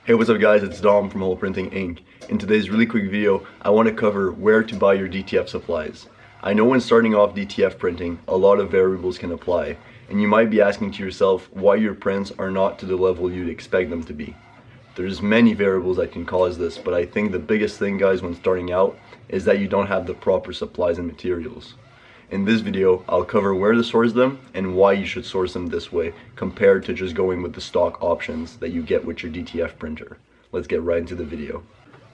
Hey, what's up guys, it's Dom from Hole Printing Inc. In today's really quick video, I want to cover where to buy your DTF supplies. I know when starting off DTF printing, a lot of variables can apply, and you might be asking to yourself why your prints are not to the level you'd expect them to be. There's many variables that can cause this, but I think the biggest thing guys when starting out is that you don't have the proper supplies and materials. In this video, I'll cover where to source them and why you should source them this way compared to just going with the stock options that you get with your DTF printer. Let's get right into the video.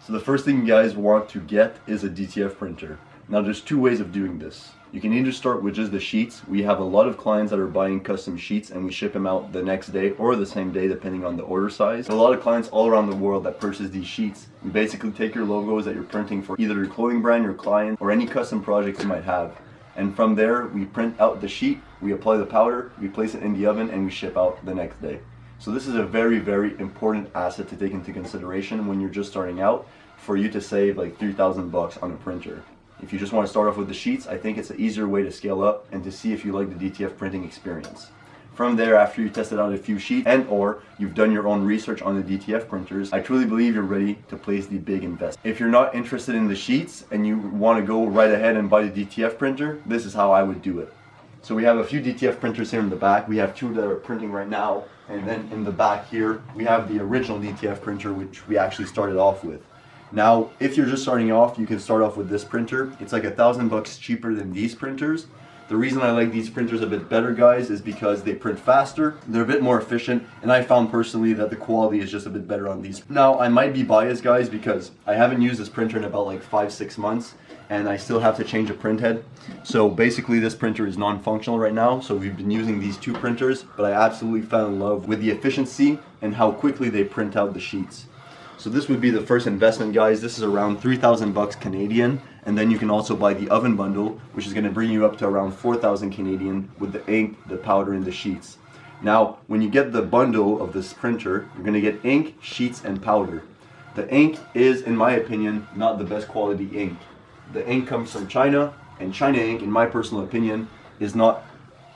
So the first thing you guys want to get is a DTF printer. Now there's two ways of doing this. You can either start with just the sheets. We have a lot of clients that are buying custom sheets and we ship them out the next day or the same day depending on the order size. A lot of clients all around the world that purchase these sheets. You basically take your logos that you're printing for either your clothing brand, your client, or any custom projects you might have. And from there, we print out the sheet, we apply the powder, we place it in the oven, and we ship out the next day. So this is a very, very important asset to take into consideration when you're just starting out for you to save like 3,000 bucks on a printer. If you just want to start off with the sheets, I think it's an easier way to scale up and to see if you like the DTF printing experience. From there, after you tested out a few sheets and or you've done your own research on the DTF printers, I truly believe you're ready to place the big investment. If you're not interested in the sheets and you want to go right ahead and buy the DTF printer, this is how I would do it. So we have a few DTF printers here in the back. We have two that are printing right now, and then in the back here, we have the original DTF printer which we actually started off with. Now, if you're just starting off, you can start off with this printer. It's like $1,000 cheaper than these printers. The reason I like these printers a bit better, guys, is because they print faster, they're a bit more efficient, and I found personally that the quality is just a bit better on these. Now, I might be biased, guys, because I haven't used this printer in about like 5-6 months, and I still have to change a print head. So basically this printer is non-functional right now, so we've been using these two printers, but I absolutely fell in love with the efficiency and how quickly they print out the sheets. So this would be the first investment, guys. This is around 3,000 bucks Canadian, and then you can also buy the oven bundle, which is going to bring you up to around 4,000 Canadian with the ink, the powder, and the sheets. Now, when you get the bundle of this printer, you're going to get ink, sheets, and powder. The ink is, in my opinion, not the best quality ink. The ink comes from China, and China ink, in my personal opinion, is not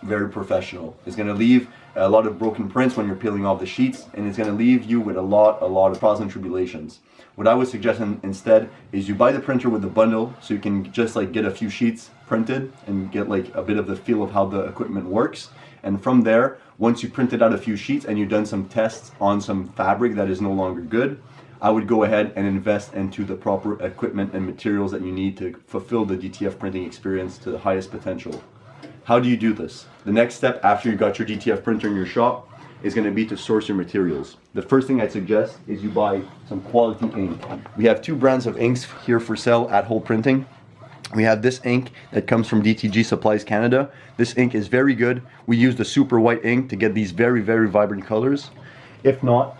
very professional. It's going to leave a lot of broken prints when you're peeling off the sheets, and it's going to leave you with a lot of trials and tribulations. What I would suggest instead is you buy the printer with the bundle, so you can just like get a few sheets printed and get like a bit of the feel of how the equipment works. And from there, once you printed out a few sheets and you've done some tests on some fabric that is no longer good, I would go ahead and invest into the proper equipment and materials that you need to fulfill the DTF printing experience to the highest potential. How do you do this? The next step after you got your DTF printer in your shop is going to be to source your materials. The first thing I'd suggest is you buy some quality ink. We have two brands of inks here for sale at Hole Printing. We have this ink that comes from DTF Supplies Canada. This ink is very good. We use the super white ink to get these very, very vibrant colors. If not,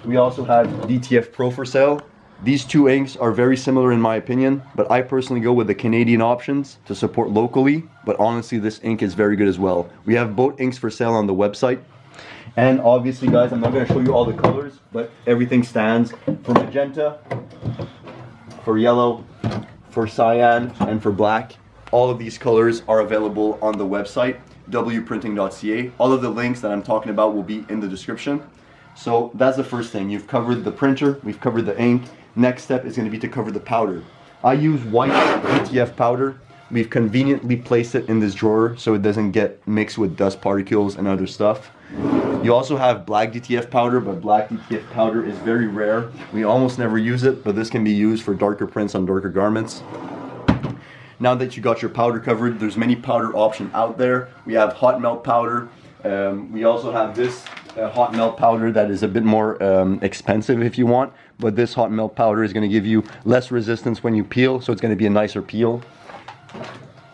we also have DTF Pro for sale. These two inks are very similar in my opinion, but I personally go with the Canadian options to support locally, but honestly this ink is very good as well. We have both inks for sale on the website. And obviously guys, I'm not going to show you all the colors, but everything stands for magenta, for yellow, for cyan, and for black. All of these colors are available on the website, wprinting.ca. All of the links that I'm talking about will be in the description. So that's the first thing. You've covered the printer, we've covered the ink. Next step is going to be to cover the powder. I use white DTF powder. We've conveniently placed it in this drawer so it doesn't get mixed with dust particles and other stuff. You also have black DTF powder, but black DTF powder is very rare. We almost never use it, but this can be used for darker prints on darker garments. Now that you got your powder covered, there's many powder options out there. We have hot melt powder. We also have this hot melt powder that is a bit more expensive if you want, but this hot melt powder is going to give you less resistance when you peel, so it's going to be a nicer peel.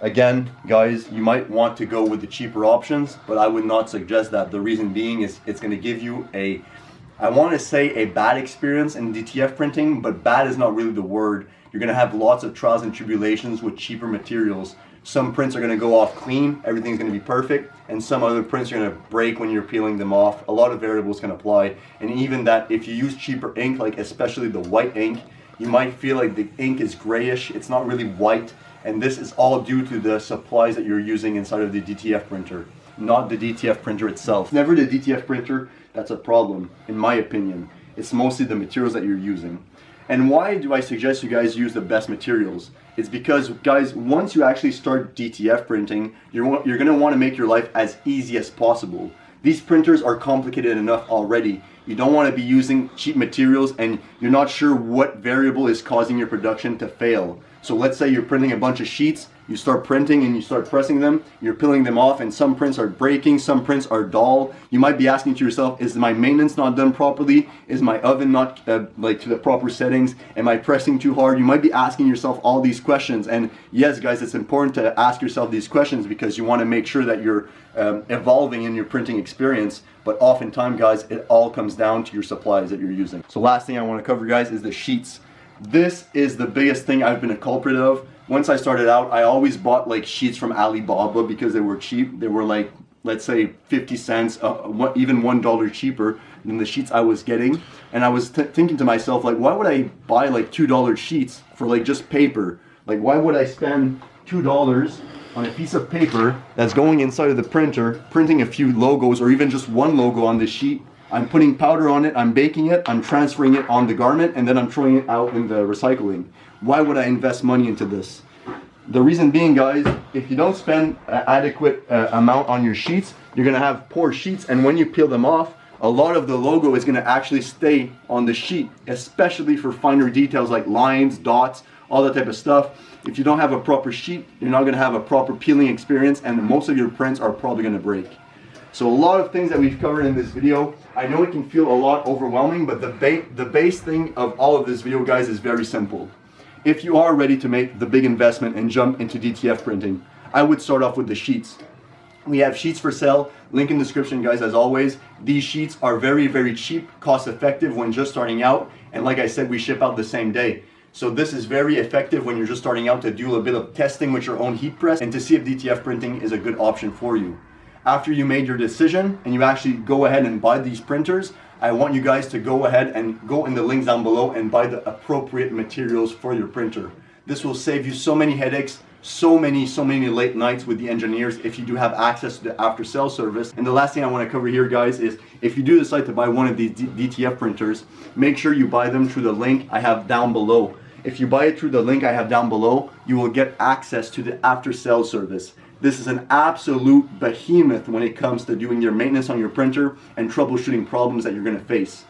Again, guys, you might want to go with the cheaper options, but I would not suggest that. The reason being is it's going to give you I want to say a bad experience in DTF printing, but bad is not really the word. You're going to have lots of trials and tribulations with cheaper materials. Some prints are going to go off clean, everything's going to be perfect, and some other prints are going to break when you're peeling them off. A lot of variables can apply, and even that if you use cheaper ink, like especially the white ink, you might feel like the ink is grayish, it's not really white, and this is all due to the supplies that you're using inside of the DTF printer, not the DTF printer itself. It's never the DTF printer that's a problem, in my opinion. it's mostly the materials that you're using. And why do I suggest you guys use the best materials? It's because, guys, once you actually start DTF printing, you're going to want to make your life as easy as possible. These printers are complicated enough already. You don't want to be using cheap materials and you're not sure what variable is causing your production to fail. So let's say you're printing a bunch of sheets, you start printing and you start pressing them, you're peeling them off, and some prints are breaking, some prints are dull. You might be asking to yourself, is my maintenance not done properly? Is my oven not like to the proper settings? Am I pressing too hard? You might be asking yourself all these questions. And yes, guys, it's important to ask yourself these questions because you want to make sure that you're evolving in your printing experience. But oftentimes, guys, it all comes down to your supplies that you're using. So last thing I want to cover, guys, is the sheets. This is the biggest thing I've been a culprit of. Once I started out, I always bought like sheets from Alibaba because they were cheap. They were like, let's say 50 cents, even $1 cheaper than the sheets I was getting. And I was thinking to myself, like, why would I buy like $2 sheets for like just paper? Like, why would I spend $2 on a piece of paper that's going inside of the printer, printing a few logos or even just one logo on the sheet? I'm putting powder on it, I'm baking it, I'm transferring it on the garment, and then I'm throwing it out in the recycling. Why would I invest money into this? The reason being, guys, if you don't spend an adequate amount on your sheets, you're gonna have poor sheets, and when you peel them off, a lot of the logo is gonna actually stay on the sheet, especially for finer details like lines, dots, all that type of stuff. If you don't have a proper sheet, you're not gonna have a proper peeling experience, and most of your prints are probably gonna break. So a lot of things that we've covered in this video. I know it can feel a lot overwhelming, but the base thing of all of this video, guys, is very simple. If you are ready to make the big investment and jump into DTF printing, I would start off with the sheets. We have sheets for sale, link in the description, guys, as always. These sheets are very, very cheap, cost effective when just starting out, and like I said, we ship out the same day. So this is very effective when you're just starting out to do a bit of testing with your own heat press and to see if DTF printing is a good option for you. After you made your decision and you actually go ahead and buy these printers, I want you guys to go ahead and go in the links down below and buy the appropriate materials for your printer. This will save you so many headaches, so many late nights with the engineers if you do have access to the after sales service. And the last thing I want to cover here, guys, is if you do decide to buy one of these DTF printers, make sure you buy them through the link I have down below. If you buy it through the link I have down below, you will get access to the after sales service. This is an absolute behemoth when it comes to doing your maintenance on your printer and troubleshooting problems that you're going to face.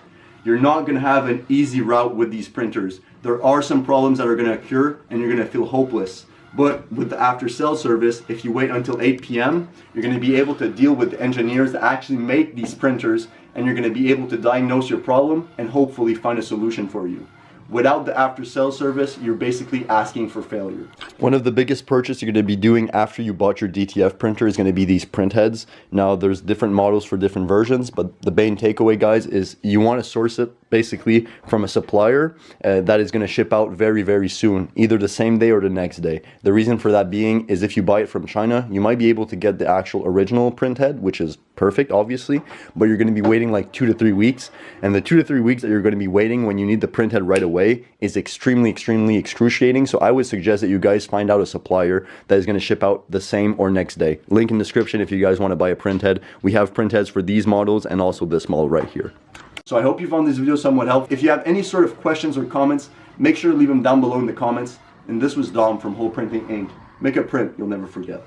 You're not going to have an easy route with these printers. There are some problems that are going to occur and you're going to feel hopeless. But with the after sales service, if you wait until 8 p.m., you're going to be able to deal with the engineers that actually make these printers, and you're going to be able to diagnose your problem and hopefully find a solution for you. Without the after sales service, you're basically asking for failure. One of the biggest purchases you're going to be doing after you bought your DTF printer is going to be these print heads. Now, there's different models for different versions, but the main takeaway, guys, is you want to source it basically from a supplier that is going to ship out very, very soon, either the same day or the next day. The reason for that being is if you buy it from China, you might be able to get the actual original print head, which is perfect, obviously, but you're going to be waiting like 2 to 3 weeks. And the 2 to 3 weeks that you're going to be waiting when you need the print head right away is extremely excruciating. So I would suggest that you guys find out a supplier that is going to ship out the same or next day. Link in the description if you guys want to buy a print head. We have print heads for these models and also this model right here. So I hope you found this video somewhat helpful. If you have any sort of questions or comments, make sure to leave them down below in the comments. And this was Dom from Whole Printing Inc. Make a print you'll never forget.